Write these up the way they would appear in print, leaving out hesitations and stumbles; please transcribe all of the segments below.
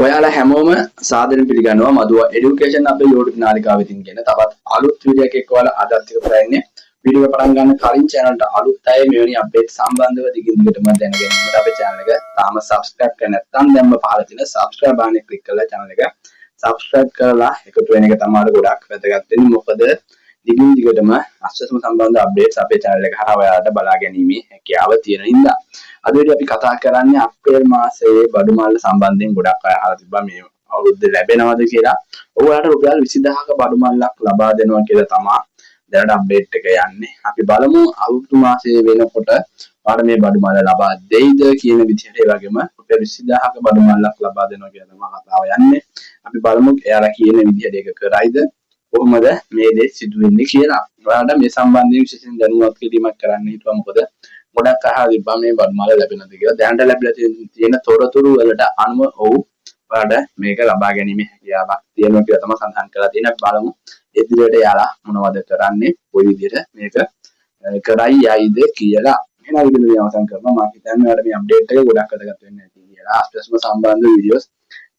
ඔයාලා හැමෝම සාදරයෙන් පිළිගන්නවා මදුව এডুকেෂන් අපේ YouTube නාලිකාව ඉදින් කියන තවත් අලුත් වීඩියෝ එකක් ඔයාලා අදත් එකතු කරන්නේ වීඩියෝ පටන් ගන්න කලින් channel ට අලුත් අය මෙවැනි අප්ඩේට් සම්බන්ධව දිගින් දිගටම දැන ගැනීමට අපේ channel එක තාම subscribe කරලා නැත්නම් දැන්ම පහළ තියෙන subscribe බානේ click කරලා channel එක subscribe කරලා එකතු වෙන එක තමයි ගොඩක් වැදගත් වෙන්නේ මොකද දිගින් දිගටම අස්වැසම සම්බන්ධ අප්ඩේට්ස් අපේ channel එක හරහා ඔයාලට බලා ගැනීමේ හැකියාව තියෙන හින්දා අද වීඩියෝ අපි කතා කරන්නේ අප්‍රේල් මාසයේ බඩු මාල්ල සම්බන්ධයෙන් ගොඩක් අය අහලා තිබ්බා මේ අවුරුද්ද ලැබෙනවද කියලා. ඔයාලට රුපියල් 20000ක බඩු මාල්ලක් ලබා දෙනවා කියලා තමයි දැනට අප්ඩේට් එක යන්නේ. අපි බලමු අවුරුදු මාසයේ වෙනකොට ඔයාලට මේ බඩු මාල්ල ලබා දෙයිද කියන විදිහට ඒ වගේම රුපියල් 20000ක බඩු මාල්ලක් ලබා දෙනවා කියලා තමයි කතාව යන්නේ. අපි බලමු එයාලා කියන විදිහට ඒක කරයිද කොහොමද මේ දේ සිදු වෙන්නේ කියලා. ඔයාලට මේ සම්බන්ධයෙන් විශේෂයෙන් දැනුවත් කිරීමක් කරන්න හිතුවා මොකද ගොඩක් අහලා තිබ්බා මේ බඩු මාල්ල ලැබෙනවද කියලා. දැනට ලැබිලා තියෙන තොරතුරු වලට අනුව ඔයාලට මේක ලබා ගැනීමේ හැකියාවක් තියෙනවා කියලා තමයි සඳහන් කරලා තියෙන්නේ. බලමු ඉදිරියට යාලා මොනවද කරන්නේ කොයි විදිහට මේක කරයි යයිද කියලා. එහෙනම් විදිහට අවසන් කරනවා මම හිතන්නේ ඔයාලට මේ අප්ඩේට් එක ගොඩක් වැදගත් වෙන්නේ නැති කියලා. ආස්පස්ම සම්බන්ධ වීඩියෝස්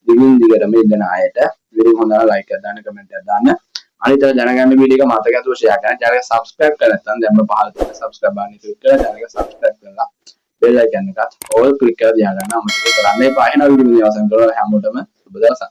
දිගින් දිගටම ඉන්න අයට වීඩියෝ හොඳට ලයික් එකක් දාන්න කමෙන්ට් එකක් දාන්න. අනිත් දැනගන්න වීඩියෝ එක මතක ඇතුව ෂෙයා කරන්න. channel එක subscribe කරලා නැත්නම් දැන්ම පහළ තියෙන subscribe බටන් එක click කරලා channel එක subscribe කරලා bell icon එකත් all click කරලා තියාගන්න අමතක කරන්න එපා. එහෙනම් වීඩියෝ එක අවසන් කරලා හැමෝටම සුබ දවසක්.